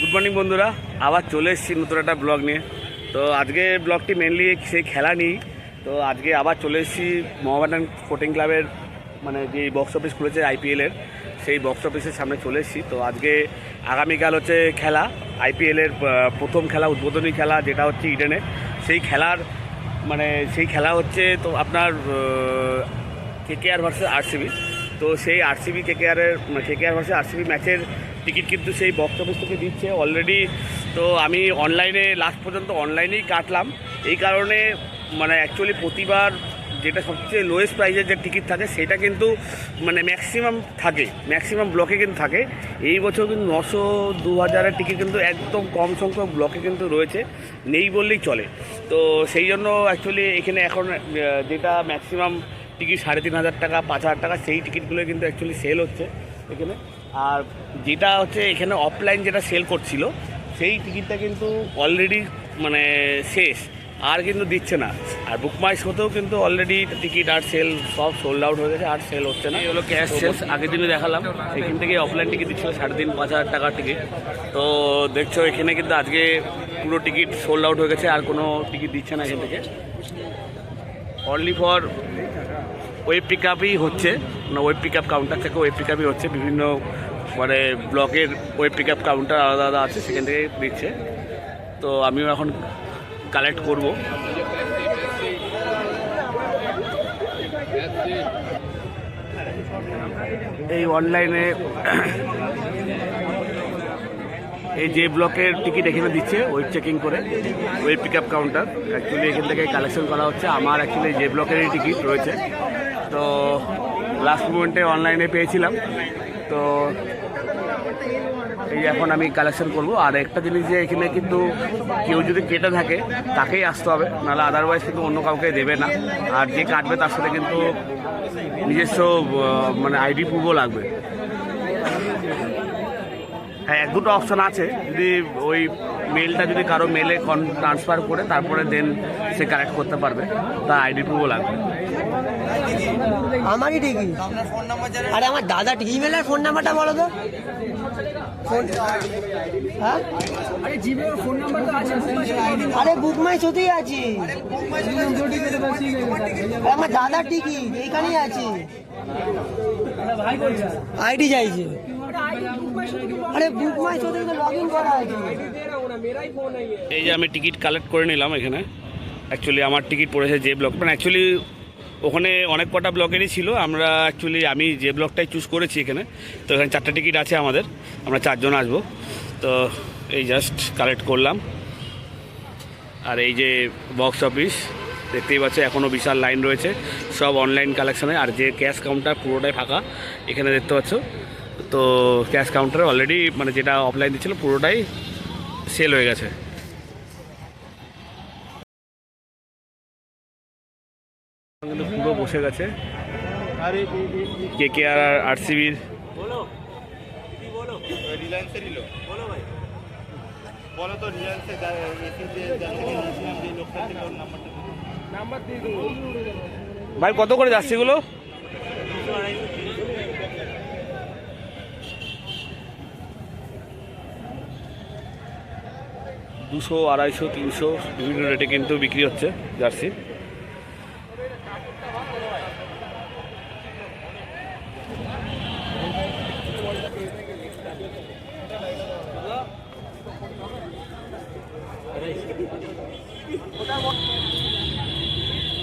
Good morning বন্ধুরা, আবার চলে এসেছি নতুন একটা ব্লগ নিয়ে। তো আজকে ব্লগটি মেনলি সেই খেলা নিয়েই। তো আজকে আবার চলে এসেছি মোহামেডান স্পোর্টিং ক্লাবের মানে যে বক্স অফিস খুলেছে আইপিএলের, সেই বক্স অফিসের সামনে চলে এসেছি। তো আজকে আগামীকাল হচ্ছে খেলা, আইপিএলের প্রথম খেলা, উদ্বোধনী খেলা, যেটা হচ্ছে ইডেনে। সেই খেলার সেই খেলা হচ্ছে তো আপনার কেকেআর ভার্সেস আরসিবি। তো সেই আরসিবি কেকেআর ভার্সেস আরসিবি ম্যাচের টিকিট কিন্তু সেই বক্স অফিস থেকে দিচ্ছে অলরেডি। তো আমি অনলাইনে লাস্ট পর্যন্ত অনলাইনেই কাটলাম, এই কারণে অ্যাকচুয়ালি প্রতিবার যেটা সবচেয়ে লোয়েস্ট প্রাইসের যে টিকিট থাকে সেটা কিন্তু ম্যাক্সিমাম ব্লকে কিন্তু থাকে। এই বছর কিন্তু 900-2000 টিকিট কিন্তু একদম কম সংখ্যক ব্লকে কিন্তু রয়েছে, নেই বললেই চলে। তো সেই জন্য অ্যাকচুয়ালি এখানে এখন যেটা ম্যাক্সিমাম টিকিট 3500 টাকা, 5000 টাকা, সেই টিকিটগুলো কিন্তু অ্যাকচুয়ালি সেল হচ্ছে এখানে। আর যেটা হচ্ছে এখানে অফলাইন যেটা সেল করছিল সেই টিকিটটা কিন্তু অলরেডি শেষ, আর কিন্তু দিচ্ছে না। আর বুক মাই শোতেও কিন্তু অলরেডি টিকিট আর সেল সব সোল্ড আউট হয়ে গেছে, আর সেল হচ্ছে না। এই হলো ক্যাশ সেলস, আগের দিনে দেখালাম সেখান থেকে অফলাইন টিকিট দিচ্ছিল 5,500 টাকার টিকিট। তো দেখছো এখানে কিন্তু আজকে পুরো টিকিট সোল্ড আউট হয়ে গেছে, আর কোনো টিকিট দিচ্ছে না এখান থেকে। অনলি ফর ওয়েব পিক আপই হচ্ছে, ওয়েব পিক আপ কাউন্টার থেকে ওয়েব পিক আপই হচ্ছে। বিভিন্ন ব্লকের ওয়েব পিক আপ কাউন্টার আলাদা আলাদা আছে, সেখান থেকে দিচ্ছে। তো আমিও এখন কালেক্ট করব। এই অনলাইনে এই যে ব্লকের টিকিট এখানে দিচ্ছে ওয়েব চেকিং করে, web pick up counter. Actually এখান থেকে কালেকশন করা হচ্ছে। আমার অ্যাকচুয়ালি যে ব্লকেরই টিকিট রয়েছে, তো লাস্ট মোমেন্টে অনলাইনে পেয়েছিলাম। তো এই এখন আমি কালেকশন করব। আর একটা জিনিস, যে এখানে কিন্তু কেউ যদি কেটে থাকে তাকেই আসতে হবে, নাহলে আদারওয়াইজ কিন্তু অন্য কাউকে দেবে না। আর যে কাটবে তার সাথে কিন্তু নিজস্ব আইডি প্রুফও লাগবে। হ্যাঁ, 1-2টো অপশান আছে, যদি ওই মেলটা যদি কারো মেলে ট্রান্সফার করে তারপরে দেন সে কালেক্ট করতে পারবে, তার আইডি প্রুফও লাগবে। আমারই ঠিকই। আরে আমার দাদা ইমেলের ফোন নাম্বারটা বলো তো। হ্যাঁ, আরে বুক মাই শোতেই আছি। আমার দাদা ঠিকই এইখানেই আছে, আইডি চাইছে। আরে বুক মাই শোতে তো লগ ইন করা আছে। এই যে আমি টিকিট কালেক্ট করে নিলাম এখানে। অ্যাকচুয়ালি আমার টিকিট পড়েছে যে ব্লক, অ্যাকচুয়ালি ওখানে অনেক কটা ব্লকেরই ছিল। আমি যে ব্লকটাই চুজ করেছি এখানে। তো এখানে 4টা টিকিট আছে আমাদের, আমরা 4 জন আসবো। তো এই জাস্ট কালেক্ট করলাম। আর এই যে বক্স অফিস দেখতেই পাচ্ছ, এখনও বিশাল লাইন রয়েছে, সব অনলাইন কালেকশানে। আর যে ক্যাশ কাউন্টার পুরোটাই ফাঁকা এখানে দেখতে পাচ্ছ। তো ক্যাশ কাউন্টারে অলরেডি যেটা অফলাইন দিচ্ছিল পুরোটাই সেল হয়ে গেছে। কিন্তু পুরো বসে গেছে কেকেআর আর আরসিবির। ভাই কত করে যাচ্ছে এগুলো? 200, 250, 300 বিভিন্ন রেটে কিন্তু বিক্রি হচ্ছে জার্সি।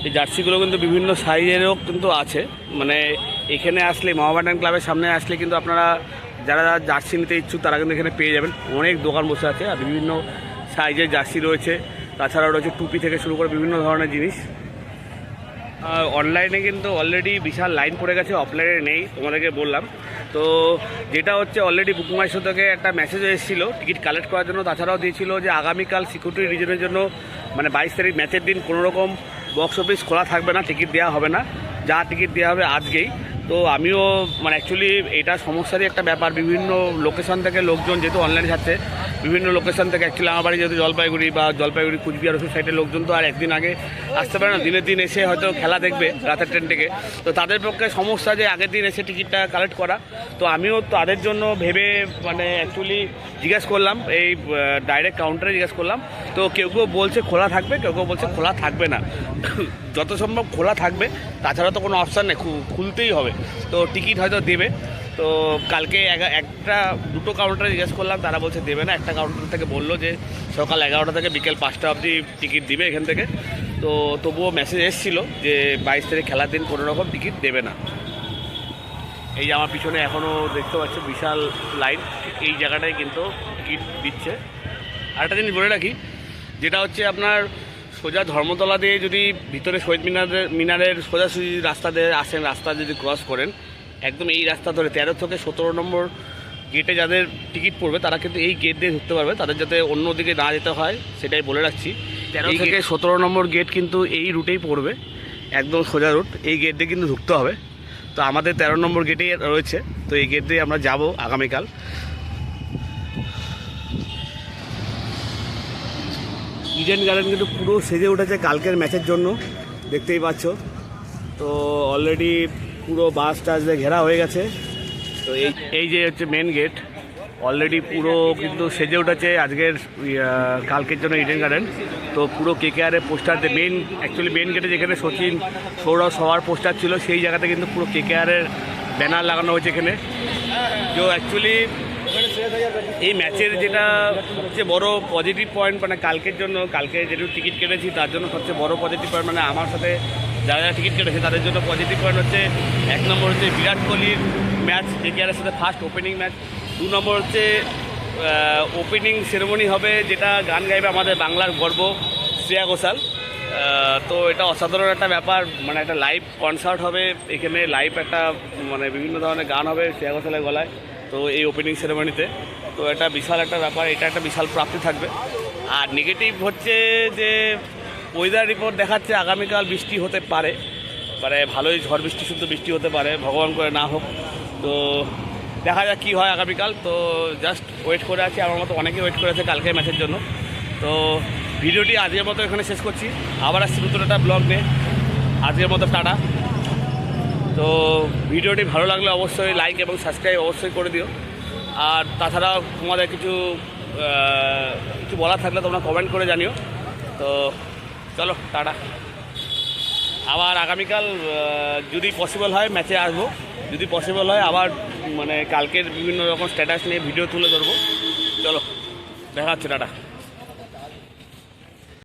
এই জার্সিগুলো কিন্তু বিভিন্ন সাইজেরও কিন্তু আছে। এখানে আসলে মোহামেডান ক্লাবের সামনে আসলে কিন্তু আপনারা যারা জার্সি নিতে ইচ্ছুক তারা কিন্তু এখানে পেয়ে যাবেন। অনেক দোকান বসে আছে, আর বিভিন্ন সাইজের জার্সি রয়েছে। তাছাড়াও রয়েছে টুপি থেকে শুরু করে বিভিন্ন ধরনের জিনিস। অনলাইনে কিন্তু অলরেডি বিশাল লাইন পড়ে গেছে, অফলাইনে নেই, তোমাদেরকে বললাম। তো যেটা হচ্ছে অলরেডি বুক মাই শো থেকে একটা মেসেজ এসেছিলো টিকিট কালেক্ট করার জন্য। তাছাড়াও দিয়েছিল যে আগামীকাল সিকিউরিটি রিজনের জন্য 22 তারিখ ম্যাচের দিন কোনোরকম বক্স অফিস খোলা থাকবে না, টিকিট দেওয়া হবে না, যা টিকিট দেওয়া হবে আজকেই। তো আমিও মানে অ্যাকচুয়ালি এটা সমস্যারই একটা ব্যাপার, বিভিন্ন লোকেশন থেকে লোকজন যেহেতু অনলাইনে যাচ্ছে, বিভিন্ন লোকেশন থেকে অ্যাকচুয়ালি আমার বাড়ি যেহেতু জলপাইগুড়ি বা জলপাইগুড়ি কুচবিহার ওসব সাইডের লোকজন তো আর একদিন আগে আসতে পারে না, দিনের দিন এসে হয়তো খেলা দেখবে রাতের ট্রেন থেকে, তো তাদের পক্ষে সমস্যা যে আগের দিন এসে টিকিটটা কালেক্ট করা। তো আমিও তাদের জন্য ভেবে মানে অ্যাকচুয়ালি জিজ্ঞেস করলাম, এই ডাইরেক্ট কাউন্টারে জিজ্ঞেস করলাম। তো কেউ কেউ বলছে খোলা থাকবে, কেউ কেউ বলছে খোলা থাকবে না। যত সম্ভব খোলা থাকবে, তাছাড়া তো কোনো অপশান নেই, খুলতেই হবে। তো টিকিট হয়তো দেবে। তো কালকে দুটো কাউন্টারে জিজ্ঞেস করলাম, তারা বলছে দেবে না। একটা কাউন্টার থেকে বললো যে সকাল 11টা থেকে বিকেল 5টা অবধি টিকিট দিবে এখান থেকে। তো তবুও মেসেজ এসেছিলো যে 22 তারিখ খেলার দিন কোনো রকম টিকিট দেবে না। এই যে আমার পিছনে এখনও দেখতে পাচ্ছি বিশাল লাইন, এই জায়গাটায় কিন্তু টিকিট দিচ্ছে। আরেকটা জিনিস বলে রাখি, যেটা হচ্ছে আপনার সোজা ধর্মতলা দিয়ে যদি ভিতরে শহীদ মিনারের সোজাসুজি রাস্তা দিয়ে আসেন, রাস্তা যদি ক্রস করেন একদম এই রাস্তা ধরে 13 থেকে 17 নম্বর গেটে যাদের টিকিট পড়বে তারা কিন্তু এই গেট দিয়ে ঢুকতে পারবে, তাদের যাতে অন্য দিকে না যেতে হয় সেটাই বলে রাখছি। 13 থেকে 17 নম্বর গেট কিন্তু এই রুটেই পড়বে, একদম সোজা রুট, এই গেট দিয়ে কিন্তু ঢুকতে হবে। তো আমাদের 13 নম্বর গেটেই রয়েছে, তো এই গেট দিয়ে আমরা যাব আগামীকাল। ইডেন গার্ডেন কিন্তু পুরো সেজে উঠেছে কালকের ম্যাচের জন্য, দেখতেই পাচ্ছ। তো অলরেডি পুরো বাস টাস দিয়ে ঘেরা হয়ে গেছে। তো এই যে হচ্ছে মেন গেট, অলরেডি পুরো কিন্তু সেজে উঠেছে আজকের কালকের জন্য ইডেন গার্ডেন। তো পুরো কেকেআরের পোস্টার, যে মেন গেটে যেখানে সচিন সৌরভ সবার পোস্টার ছিল, সেই জায়গাতে কিন্তু পুরো কেকেআরের ব্যানার লাগানো হয়েছে এখানে। তো অ্যাকচুয়ালি এই ম্যাচের যেটা সবচেয়ে বড় পজিটিভ পয়েন্ট, মানে কালকের জন্য, কালকে যেটুকু টিকিট কেটেছি তার জন্য সবচেয়ে বড় পজিটিভ পয়েন্ট, মানে আমার সাথে যারা যারা টিকিট কেটেছে তাদের জন্য পজিটিভ পয়েন্ট হচ্ছে, 1 নম্বর হচ্ছে বিরাট কোহলির ম্যাচ, কেকেআরের সাথে ফার্স্ট ওপেনিং ম্যাচ। 2 নম্বর হচ্ছে ওপেনিং সেরেমনি হবে, যেটা গান গাইবে আমাদের বাংলার গর্ব শ্রেয়া ঘোষাল। তো এটা অসাধারণ একটা ব্যাপার, মানে একটা লাইভ কনসার্ট হবে এখানে, লাইভ একটা মানে বিভিন্ন ধরনের গান হবে শ্রেয়া ঘোষালের গলায়, তো এই ওপেনিং সেরেমনিতে। তো এটা বিশাল একটা ব্যাপার, এটা একটা বিশাল প্রাপ্তি থাকবে। আর নেগেটিভ হচ্ছে যে ওয়েদার রিপোর্ট দেখাচ্ছে আগামীকাল বৃষ্টি হতে পারে, মানে ভালোই ঝড় বৃষ্টি, শুদ্ধ বৃষ্টি হতে পারে, ভগবান করে না হোক। তো দেখা যাক কী হয় আগামীকাল। তো জাস্ট ওয়েট করে আছি, আমার মতো অনেকেই ওয়েট করে আছে কালকের ম্যাচের জন্য। তো ভিডিওটি আজকের মতো এখানে শেষ করছি, আবার আসছি নতুন একটা ব্লগ নিয়ে। আজকের মতো টাটা। তো ভিডিওটি ভালো লাগলে অবশ্যই লাইক এবং সাবস্ক্রাইব অবশ্যই করে দিও। আর তাছাড়াও তোমাদের কিছু বলার থাকলে তোমরা কমেন্ট করে জানিও। তো চলো টাটা। আবার আগামীকাল যদি পসিবল হয় ম্যাচে আসবো, যদি পসিবল হয় আবার মানে কালকের বিভিন্ন রকম স্ট্যাটাস নিয়ে ভিডিও তুলে ধরবো। চলো দেখা হচ্ছে, টাটা।